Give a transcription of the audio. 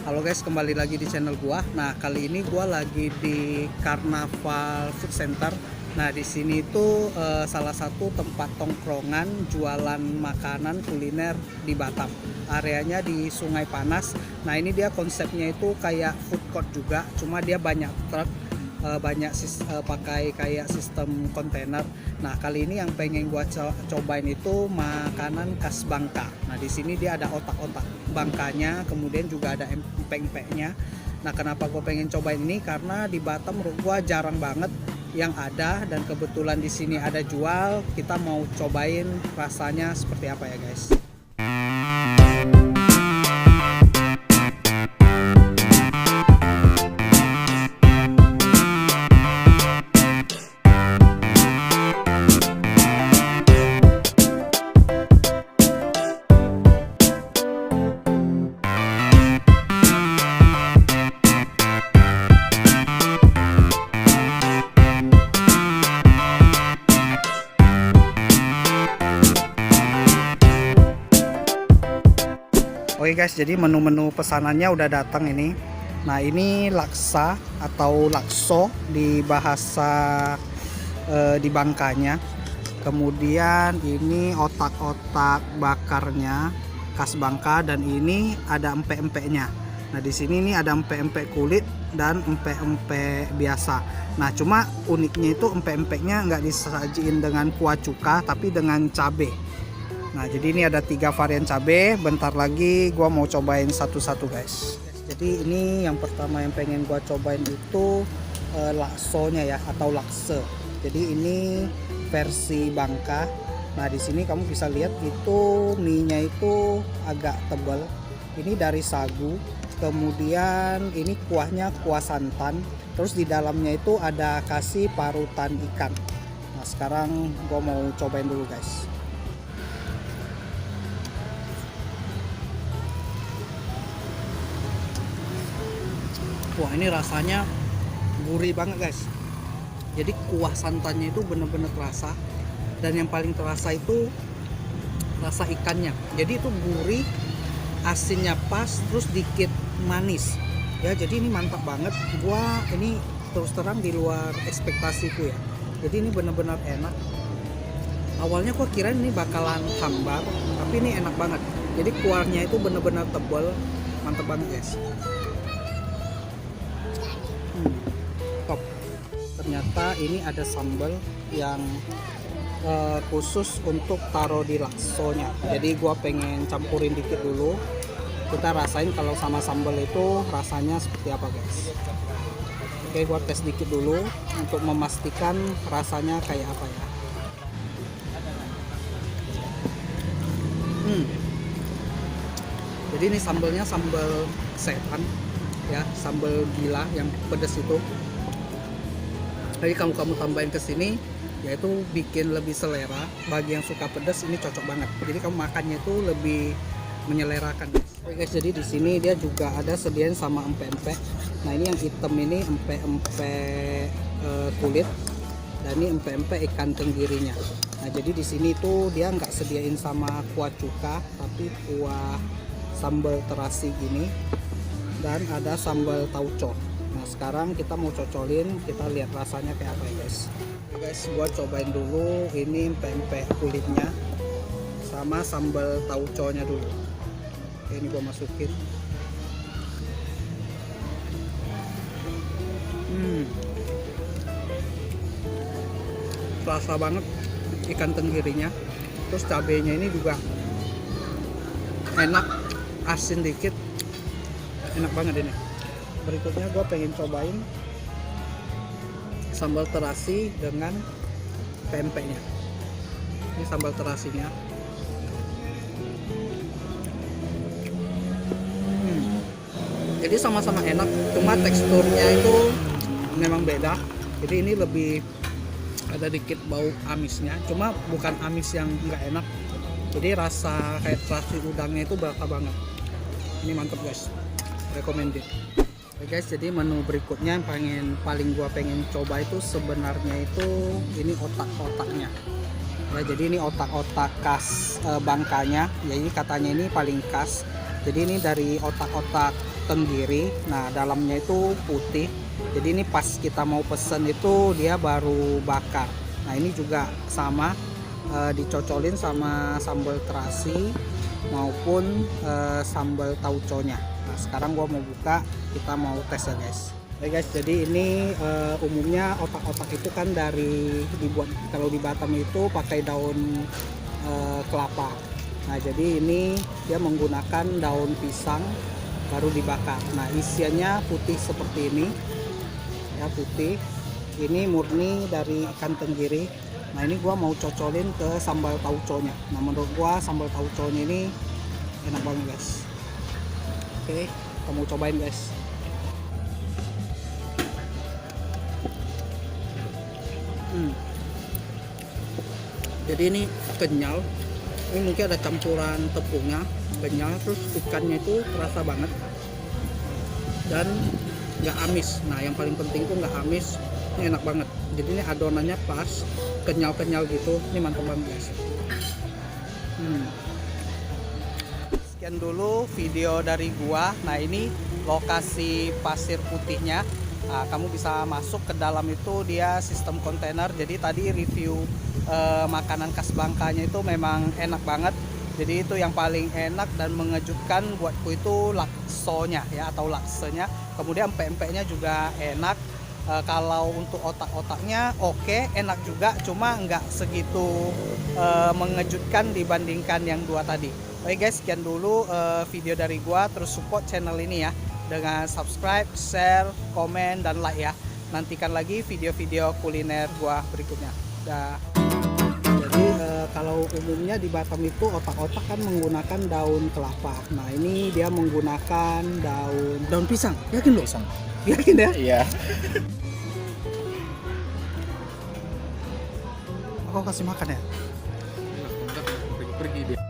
Halo guys, kembali lagi di channel gua. Nah, kali ini gua lagi di Carnaval Food Center. Nah, di sini tuh salah satu tempat tongkrongan jualan makanan kuliner di Batam. Areanya di Sungai Panas. Nah, ini dia konsepnya itu kayak food court juga, cuma dia banyak truk, pakai kayak sistem kontainer. Nah, kali ini yang pengen gua cobain itu makanan khas Bangka. Nah, di sini dia ada otak-otak Bangkanya, kemudian juga ada empek-empeknya. Nah, kenapa gue pengen cobain ini? Karena di Batam menurut gue jarang banget yang ada, dan kebetulan di sini ada jual. Kita mau cobain rasanya seperti apa ya guys. Oke guys, jadi menu-menu pesanannya udah datang ini. Nah, ini laksa atau lakso di bahasa di Bangkanya. Kemudian ini otak-otak bakarnya khas Bangka, dan ini ada empek-empeknya. Nah, di sini ini ada empek-empek kulit dan empek-empek biasa. Nah, cuma uniknya itu empek-empeknya nggak disajiin dengan kuah cuka, tapi dengan cabai. Nah, jadi ini ada 3 varian cabai. Bentar lagi gua mau cobain satu-satu guys. Jadi ini yang pertama yang pengen gua cobain itu laksonya ya, atau lakse. Jadi ini versi Bangka. Nah, di sini kamu bisa lihat itu mie-nya itu agak tebal. Ini dari sagu. Kemudian ini kuahnya kuah santan. Terus di dalamnya itu ada kasih parutan ikan. Nah, sekarang gua mau cobain dulu guys. Wah, ini rasanya gurih banget guys. Jadi kuah santannya itu bener-bener terasa, dan yang paling terasa itu rasa ikannya. Jadi itu gurih, asinnya pas, terus dikit manis. Ya, jadi ini mantap banget. Gua ini terus terang di luar ekspektasiku ya. Jadi ini bener-bener enak. Awalnya gua kira ini bakalan hambar, tapi ini enak banget. Jadi kuahnya itu bener-bener tebal, mantap banget guys. Top. Ternyata ini ada sambal yang khusus untuk taruh di laksonya. Jadi gua pengen campurin dikit dulu. Kita rasain kalau sama sambal itu rasanya seperti apa guys. Oke, gua tes dikit dulu untuk memastikan rasanya kayak apa ya. Jadi ini sambalnya sambal setan ya, sambal gila yang pedas itu. Jadi kamu tambahin ke sini, yaitu bikin lebih selera. Bagi yang suka pedas ini cocok banget. Jadi kamu makannya itu lebih menyelerakan. Oke guys, jadi di sini dia juga ada sediain sama empek-empek. Nah, ini yang hitam ini empek-empek kulit, dan ini empek-empek ikan tenggirinya. Nah, jadi di sini tuh dia nggak sediain sama kuah cuka, tapi kuah sambal terasi gini, dan ada sambal tauco. Nah, sekarang kita mau cocolin, kita lihat rasanya kayak apa ya guys. Oke guys, gua cobain dulu ini empek-empek kulitnya sama sambal tauconya dulu. Oke, ini gua masukin. Rasa banget ikan tenggirinya. Terus cabenya ini juga enak, asin dikit, enak banget ini. Berikutnya gue pengen cobain sambal terasi dengan pempeknya. Ini sambal terasinya. Jadi sama-sama enak, cuma teksturnya itu memang beda. Jadi ini lebih ada dikit bau amisnya, cuma bukan amis yang nggak enak. Jadi rasa kayak terasi udangnya itu berasa banget. Ini mantep guys, recommended. Oke guys, jadi menu berikutnya yang paling gua pengen coba itu sebenarnya itu ini otak-otaknya. Nah, jadi ini otak-otak khas Bangkanya. Jadi katanya ini paling khas. Jadi ini dari otak-otak tenggiri. Nah dalamnya itu putih. Jadi ini pas kita mau pesen itu dia baru bakar. Nah ini juga sama, dicocolin sama sambal terasi maupun sambal tauconya. Nah sekarang gua mau buka, kita mau tes ya guys. Oke guys, jadi ini umumnya otak-otak itu kan dibuat kalau di Batam itu pakai daun kelapa. Nah jadi ini dia menggunakan daun pisang baru dibakar. Nah isiannya putih seperti ini ya, putih. Ini murni dari ikan tenggiri. Nah ini gua mau cocolin ke sambal tauconya. Nah menurut gua sambal tauconya ini enak banget guys. Oke, kita mau cobain guys. Jadi ini kenyal. Ini mungkin ada campuran tepungnya, kenyal. Terus ikannya itu terasa banget dan nggak amis. Nah yang paling penting tuh nggak amis. Ini enak banget. Jadi ini adonannya pas, kenyal-kenyal gitu. Ini mantap banget guys. Sekian dulu video dari gua. Nah ini lokasi pasir putihnya. Nah, kamu bisa masuk ke dalam itu, dia sistem kontainer. Jadi tadi review makanan khas Bangkanya itu memang enak banget. Jadi itu yang paling enak dan mengejutkan buatku itu laksonya ya, atau laksenya. Kemudian empek-empeknya juga enak. Kalau untuk otak-otaknya oke, enak juga, cuma nggak segitu mengejutkan dibandingkan yang dua tadi. Oke guys, sekian dulu video dari gua. Terus support channel ini ya dengan subscribe, share, komen, dan like ya. Nantikan lagi video-video kuliner gua berikutnya. Dah. Jadi kalau umumnya di Batam itu otak-otak kan menggunakan daun kelapa. Nah ini dia menggunakan daun pisang. Yakin lo? Pisang. Yakin ya? Iya. Aku kasih makan ya? Pergi dia.